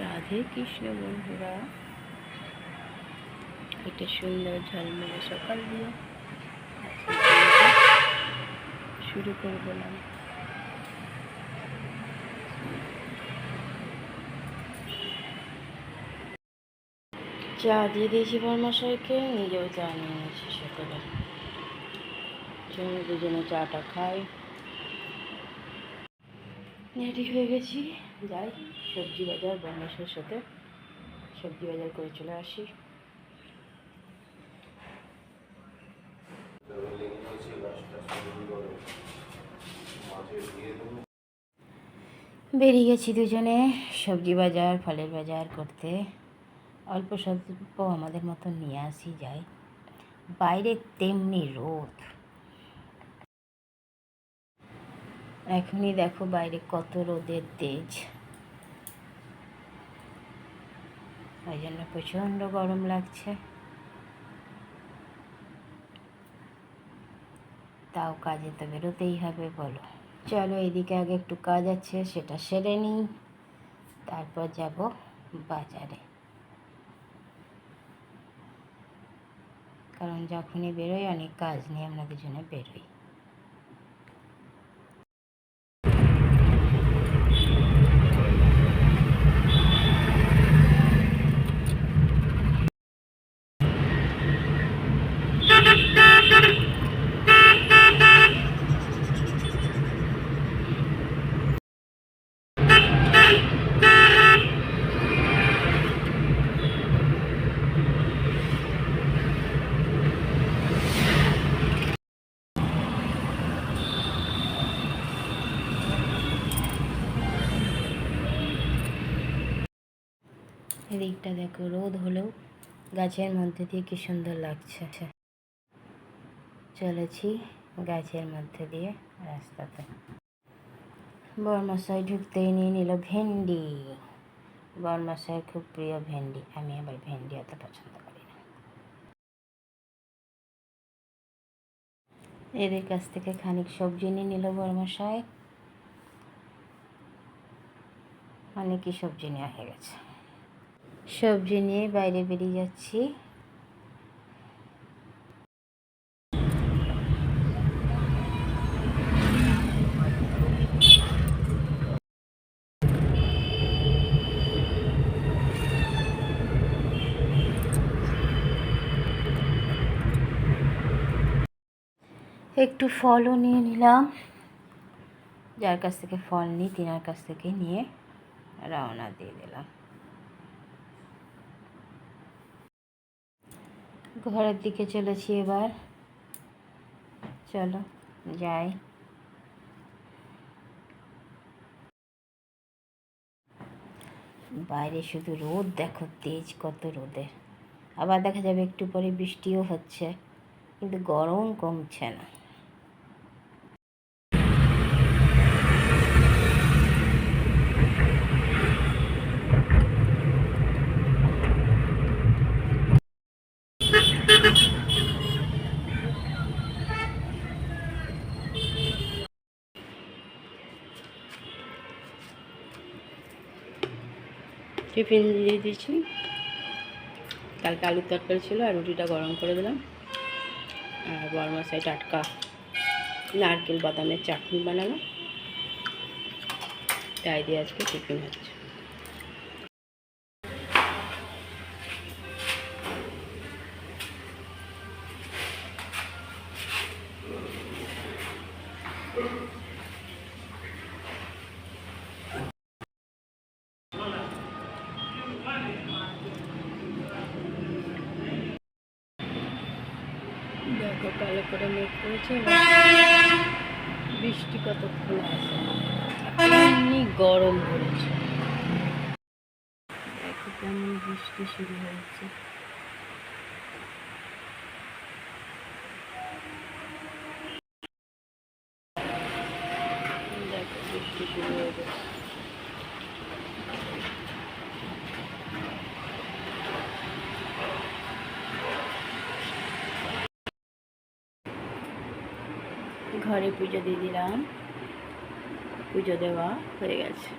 রাধে কৃষ্ণ বন্ধুরা, এটা সুন্দর ঝলমলে সকাল দিয়ে শুরু করে দিলাম। চা দিয়ে দিয়েছি বরমশাইকে, নিজেও চা নিয়ে নিয়েছি সকালে। চলো দুজনে চাটা খাই। রেডি হয়ে গেছি, যাই সবজি বাজার, বরমশাইয়ের সাথে সবজি বাজার করে চলে আসি। বেরিয়ে গেছি দুজনে সবজি বাজার, ফলের বাজার করতে। অল্প স্বল্প আমাদের মতন নিয়ে আসি, যাই। বাইরে তেমনি রোদ, এখনই দেখো বাইরে কত রোদের তেজ, ওই জন্য প্রচণ্ড গরম লাগছে। তাও কাজে তো বেরোতেই হবে, বলো। চলো এদিকে আগে একটু কাজ আছে, সেটা সেরে নিই, তারপর যাব বাজারে। কারণ যখনই বেরোই অনেক কাজ নিয়ে আমরা দুজনে বেরোই। এদিকটা দেখো, রোদ হলেও গাছের মধ্যে দিয়ে কি সুন্দর লাগছে। চলেছি গাছের মধ্যে দিয়ে রাস্তাতে। বরমশাই ঢুকতেই নিয়ে নিল ভেন্ডি। বরমশাইয়ের খুব প্রিয় ভেন্ডি, আমি আবার ভেন্ডি এত পছন্দ করি না। এদের কাছ থেকে খানিক সবজি নিয়ে নিল বরমশাই। অনেকই সবজি নেওয়া হয়ে গেছে। সবজি নিয়ে বাইরে বেরিয়ে যাচ্ছি। একটু ফলও নিয়ে নিলাম, যার কাছ থেকে ফল নিই তিনার কাছ থেকে নিয়ে রওনা দিয়ে দিলাম। ঘরের দিকে চলেছি এবার, চলো যাই। বাইরে শুধু রোদ দেখো, তেজ কত রোদের। আবার দেখা যাবে একটু পরে বৃষ্টিও হচ্ছে, কিন্তু গরম কমছে না। টিফিন দিয়ে দিয়েছি, কালকে আলুর তরকারি ছিল আর রুটিটা গরম করে দিলাম। আর বরমশাই টাটকা নারকেল বাদামের চাটনি বানানো, তাই দিয়ে আজকে টিফিন হচ্ছে। দেখো কালো করে মেঘ করেছে, বৃষ্টি কতক্ষণ আছে, এমনি গরম পড়েছে। দেখো কেমন বৃষ্টি শুরু হয়েছে। দেখো বৃষ্টি শুরু হয়ে গেছে। ঘরে পুজো দিয়ে দিলাম, পুজো দেওয়া হয়ে গেছে।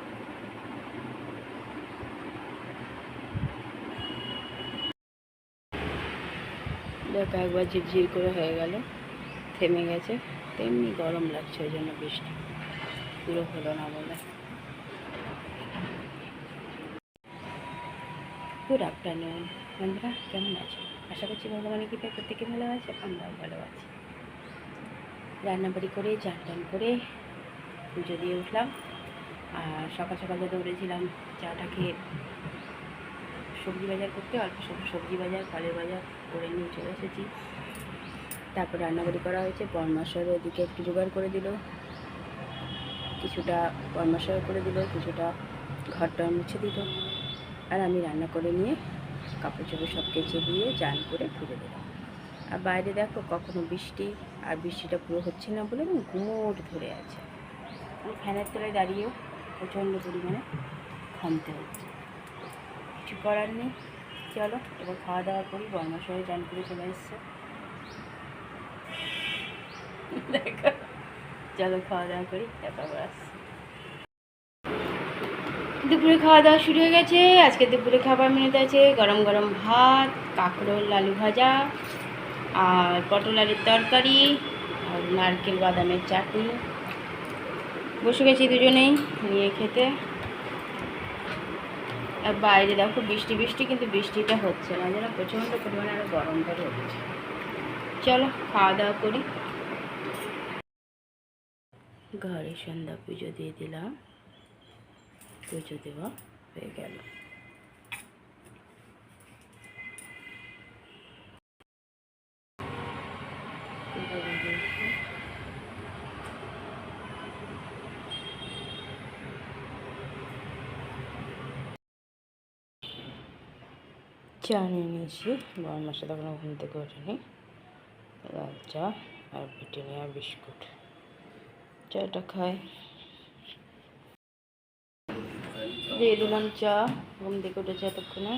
দেখ একবার ঝিরঝির করে হয়ে গেল, থেমে গেছে। তেমনি গরম লাগছে, ওই জন্য বৃষ্টি পুরো হলো না বলে। গুড আফটারনুন বন্ধুরা, কেমন আছো? আশা করছি ভগবানের কৃপায় প্রত্যেকে ভালো আছে, আমরাও ভালো আছি। রান্নাবাড়ি করে চান টান করে পুজো দিয়ে উঠলাম। আর সকাল সকাল দৌড়েছিলাম চাটা খেয়ে সবজি বাজার করতে, অল্প সবজি বাজার, ফলের বাজার করে নিয়ে চলে এসেছি। তারপর রান্নাবাড়ি করা হয়েছে। বরমাসের ওদিকে একটু জোগাড় করে দিল, কিছুটা বরমাসও করে দিল, কিছুটা ঘরটা মুছে দিল। আর আমি রান্না করে নিয়ে কাপড় চোপড় সব কেচে দিয়ে চান করে ফিরে দিলাম। আর বাইরে দেখো কখনো বৃষ্টি, আর বৃষ্টিটা পুরো হচ্ছে না বলে গুমোট ধরে আছে। আমি ফ্যানের তলায় দাঁড়িয়েও প্রচণ্ড পরিমাণে ঘামতে হচ্ছে, কিছু করার নেই। চলো এবার খাওয়া দাওয়া করি। বর্মার সঙ্গে চান করে চলে এসছে, দেখো। চলো খাওয়া দাওয়া করি, তারপর আবার আসছি। দুপুরে খাওয়া দাওয়া শুরু হয়ে গেছে। আজকে দুপুরে খাবার মেনুতে আছে গরম গরম ভাত, কাঁকরোল আলু ভাজা, আর পটল আলুর তরকারি, আর নারকেল বাদামের চাটনি। বসে গেছি দুজনেই নিয়ে খেতে। আর বাইরে দেখো বৃষ্টি বৃষ্টি, কিন্তু বৃষ্টিটা হচ্ছে না, যেন প্রচণ্ড পরিমাণে আরও গরমটা হচ্ছে। চলো খাওয়া দাওয়া করি। ঘরে সন্ধ্যা পুজো দিয়ে দিলাম, পুজো দেওয়া হয়ে গেল। চা নিয়ে নিয়েছি, বরমার সাথে তখন ঘুম থেকে ওঠেনি। লাল চা আর ব্রিটানিয়া বিস্কুট, চাটা খাই। দিয়ে দিলাম চা, ঘুম থেকে উঠেছে এতক্ষণে।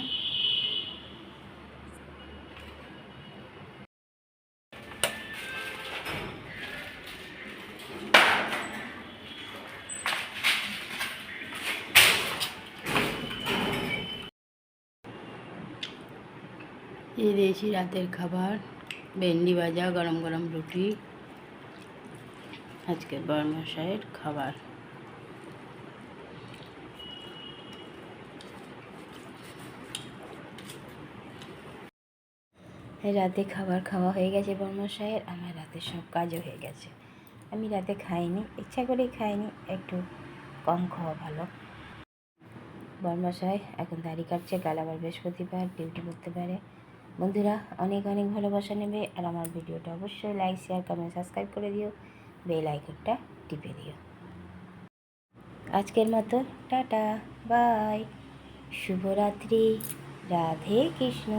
দিয়ে দিয়েছি রাতের খাবার, ভেন্ডি ভাজা, গরম গরম রুটি, আজকে বরমশাইয়ের খাবার। রাতে খাবার খাওয়া হয়ে গেছে বরমশাইয়ের, আমার রাতে সব কাজও হয়ে গেছে। আমি রাতে খাইনি, ইচ্ছা করেই খাইনি, একটু কম খাওয়া ভালো। বরমশাই এখন দাড়ি কাটছে, কাল আবার বৃহস্পতিবার ডিউটি করতে পারে। বন্ধুরা অনেক অনেক ভালোবাসা নেবে, আর আমার ভিডিওটা অবশ্যই লাইক শেয়ার কমেন্ট সাবস্ক্রাইব করে দিও, বেল আইকনটা টিপে দিও। আজকের মতো টাটা, বাই, শুভরাত্রি, রাধে কৃষ্ণ।